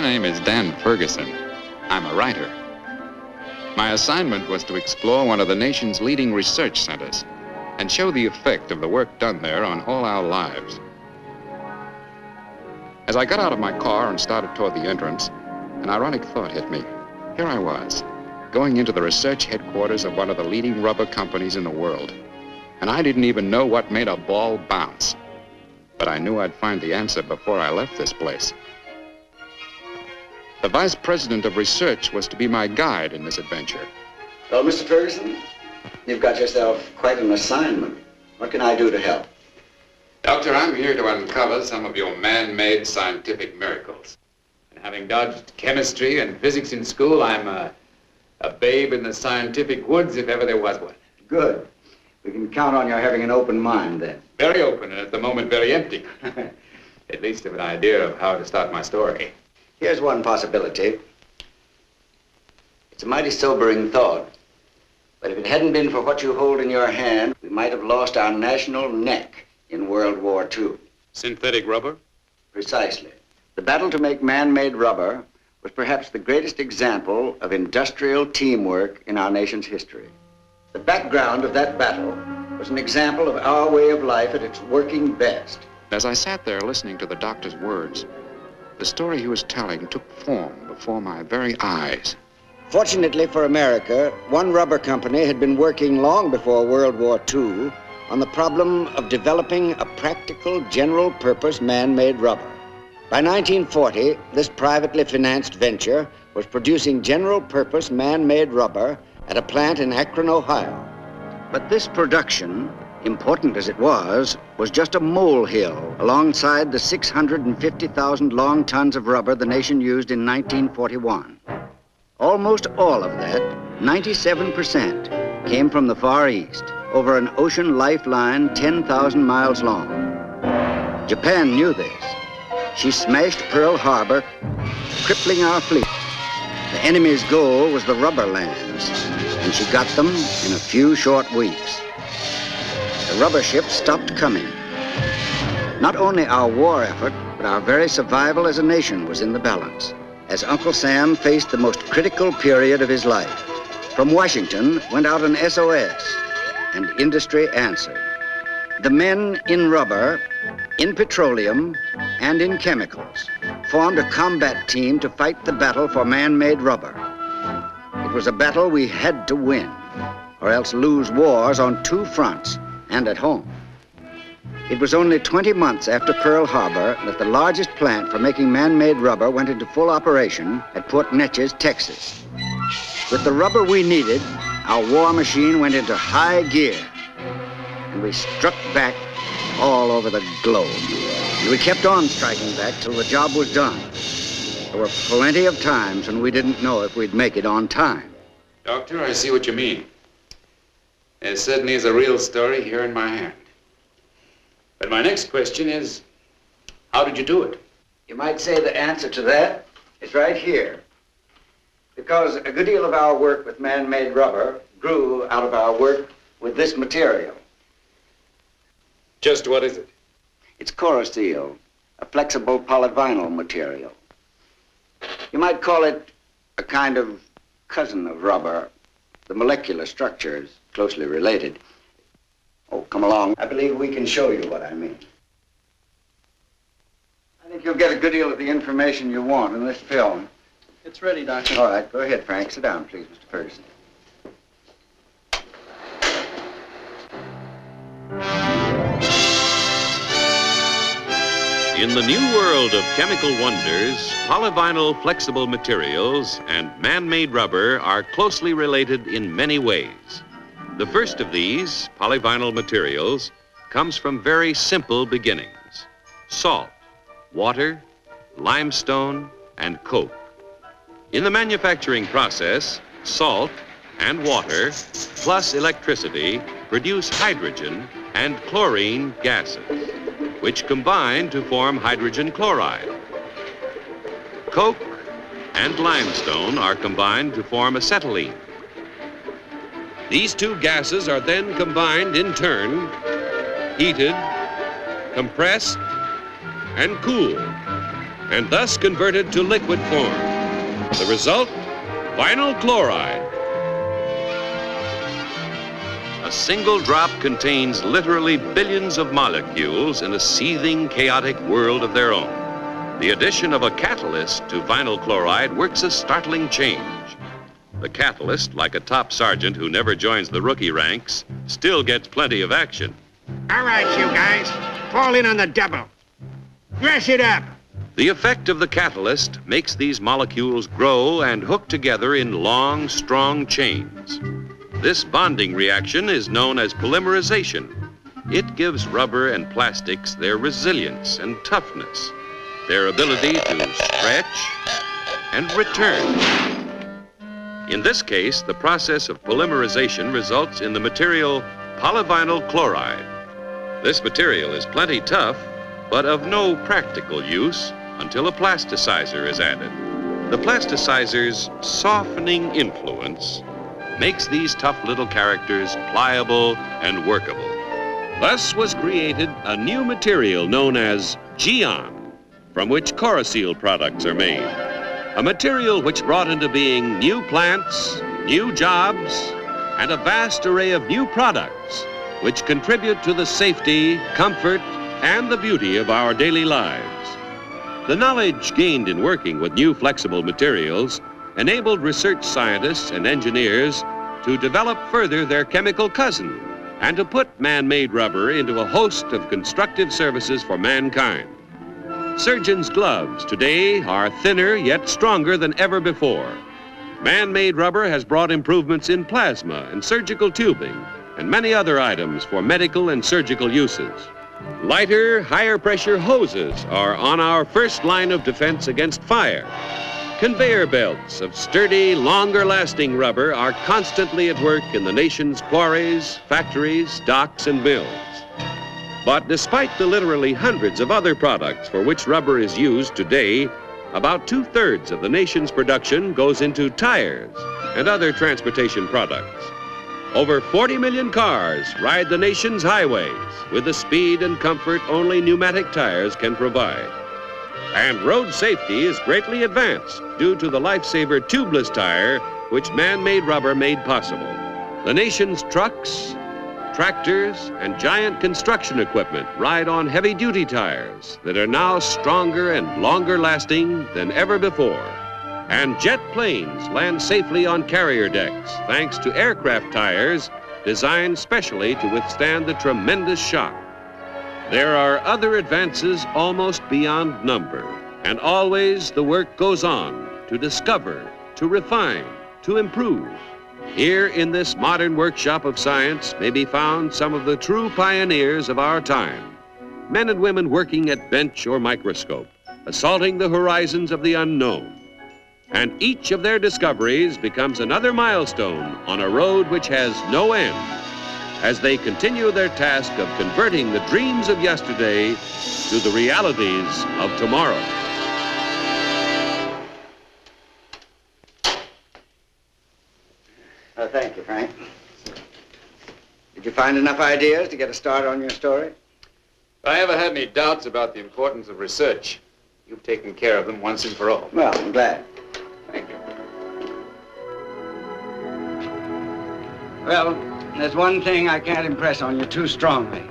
My name is Dan Ferguson. I'm a writer. My assignment was to explore one of the nation's leading research centers and show the effect of the work done there on all our lives. As I got out of my car and started toward the entrance, an ironic thought hit me. Here I was, going into the research headquarters of one of the leading rubber companies in the world. And I didn't even know what made a ball bounce. But I knew I'd find the answer before I left this place. The vice president of research was to be my guide in this adventure. Well, Mr. Ferguson, you've got yourself quite an assignment. What can I do to help? Doctor, I'm here to uncover some of your man-made scientific miracles. And having dodged chemistry and physics in school, I'm a babe in the scientific woods, if ever there was one. Good. We can count on your having an open mind, then. Very open, and at the moment very empty. At least of an idea of how to start my story. Here's one possibility. It's a mighty sobering thought. But if it hadn't been for what you hold in your hand, we might have lost our national neck in World War II. Synthetic rubber? Precisely. The battle to make man-made rubber was perhaps the greatest example of industrial teamwork in our nation's history. The background of that battle was an example of our way of life at its working best. As I sat there listening to the doctor's words, the story he was telling took form before my very eyes. Fortunately for America, one rubber company had been working long before World War II on the problem of developing a practical, general-purpose man-made rubber. By 1940, this privately financed venture was producing general-purpose man-made rubber at a plant in Akron, Ohio. But this production, important as it was just a molehill alongside the 650,000 long tons of rubber the nation used in 1941. Almost all of that, 97%, came from the Far East, over an ocean lifeline 10,000 miles long. Japan knew this. She smashed Pearl Harbor, crippling our fleet. The enemy's goal was the rubber lands, and she got them in a few short weeks. The rubber ships stopped coming. Not only our war effort, but our very survival as a nation was in the balance, as Uncle Sam faced the most critical period of his life. From Washington went out an SOS, and industry answered. The men in rubber, in petroleum, and in chemicals formed a combat team to fight the battle for man-made rubber. It was a battle we had to win, or else lose wars on two fronts and at home. It was only 20 months after Pearl Harbor that the largest plant for making man-made rubber went into full operation at Port Neches, Texas. With the rubber we needed, our war machine went into high gear, and we struck back all over the globe. And we kept on striking back till the job was done. There were plenty of times when we didn't know if we'd make it on time. Doctor, I see what you mean. There certainly is a real story here in my hand. But my next question is, how did you do it? You might say the answer to that is right here. Because a good deal of our work with man-made rubber grew out of our work with this material. Just what is it? It's Corroseal, a flexible polyvinyl material. You might call it a kind of cousin of rubber. The molecular structure is closely related. Oh, come along. I believe we can show you what I mean. I think you'll get a good deal of the information you want in this film. It's ready, Doctor. All right, go ahead, Frank. Sit down, please, Mr. Ferguson. In the new world of chemical wonders, polyvinyl flexible materials and man-made rubber are closely related in many ways. The first of these, polyvinyl materials, comes from very simple beginnings: salt, water, limestone, and coke. In the manufacturing process, salt and water plus electricity produce hydrogen and chlorine gases, which combine to form hydrogen chloride. Coke and limestone are combined to form acetylene. These two gases are then combined in turn, heated, compressed, and cooled and thus converted to liquid form. The result? Vinyl chloride. A single drop contains literally billions of molecules in a seething, chaotic world of their own. The addition of a catalyst to vinyl chloride works a startling change. The catalyst, like a top sergeant who never joins the rookie ranks, still gets plenty of action. All right, you guys, fall in on the double. Dress it up. The effect of the catalyst makes these molecules grow and hook together in long, strong chains. This bonding reaction is known as polymerization. It gives rubber and plastics their resilience and toughness, their ability to stretch and return. In this case, the process of polymerization results in the material polyvinyl chloride. This material is plenty tough, but of no practical use until a plasticizer is added. The plasticizer's softening influence makes these tough little characters pliable and workable. Thus was created a new material known as Geon, from which Corosil products are made. A material which brought into being new plants, new jobs, and a vast array of new products which contribute to the safety, comfort, and the beauty of our daily lives. The knowledge gained in working with new flexible materials enabled research scientists and engineers to develop further their chemical cousin and to put man-made rubber into a host of constructive services for mankind. Surgeons' gloves today are thinner yet stronger than ever before. Man-made rubber has brought improvements in plasma and surgical tubing and many other items for medical and surgical uses. Lighter, higher pressure hoses are on our first line of defense against fire. Conveyor belts of sturdy, longer-lasting rubber are constantly at work in the nation's quarries, factories, docks, and mills. But despite the literally hundreds of other products for which rubber is used today, about 2/3 of the nation's production goes into tires and other transportation products. Over 40 million cars ride the nation's highways with the speed and comfort only pneumatic tires can provide. And road safety is greatly advanced due to the lifesaver tubeless tire which man-made rubber made possible. The nation's trucks, tractors, and giant construction equipment ride on heavy-duty tires that are now stronger and longer-lasting than ever before. And jet planes land safely on carrier decks thanks to aircraft tires designed specially to withstand the tremendous shock. There are other advances almost beyond number, and always the work goes on to discover, to refine, to improve. Here in this modern workshop of science may be found some of the true pioneers of our time, men and women working at bench or microscope, assaulting the horizons of the unknown. And each of their discoveries becomes another milestone on a road which has no end as they continue their task of converting the dreams of yesterday to the realities of tomorrow. Oh, thank you, Frank. Did you find enough ideas to get a start on your story? If I ever had any doubts about the importance of research, you've taken care of them once and for all. Well, I'm glad. Thank you. Well, there's one thing I can't impress on you too strongly.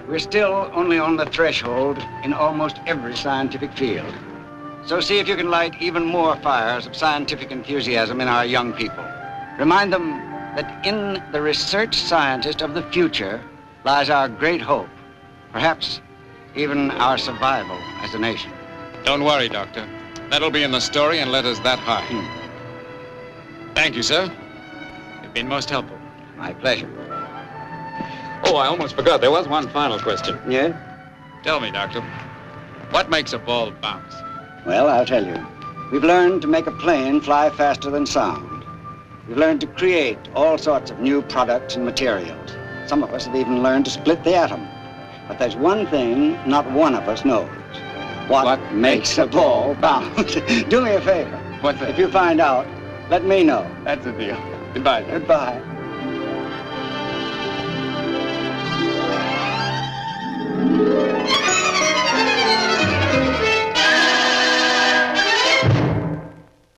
We're still only on the threshold in almost every scientific field. So see if you can light even more fires of scientific enthusiasm in our young people. Remind them that in the research scientist of the future lies our great hope, perhaps even our survival as a nation. Don't worry, Doctor. That'll be in the story and letters that high. Thank you, sir. You've been most helpful. My pleasure. Oh, I almost forgot. There was one final question. Yeah? Tell me, Doctor, what makes a ball bounce? Well, I'll tell you. We've learned to make a plane fly faster than sound. We've learned to create all sorts of new products and materials. Some of us have even learned to split the atom. But there's one thing not one of us knows. What makes a ball bounce? Do me a favor. What's that? If you find out, let me know. That's the deal. Goodbye, sir. Goodbye.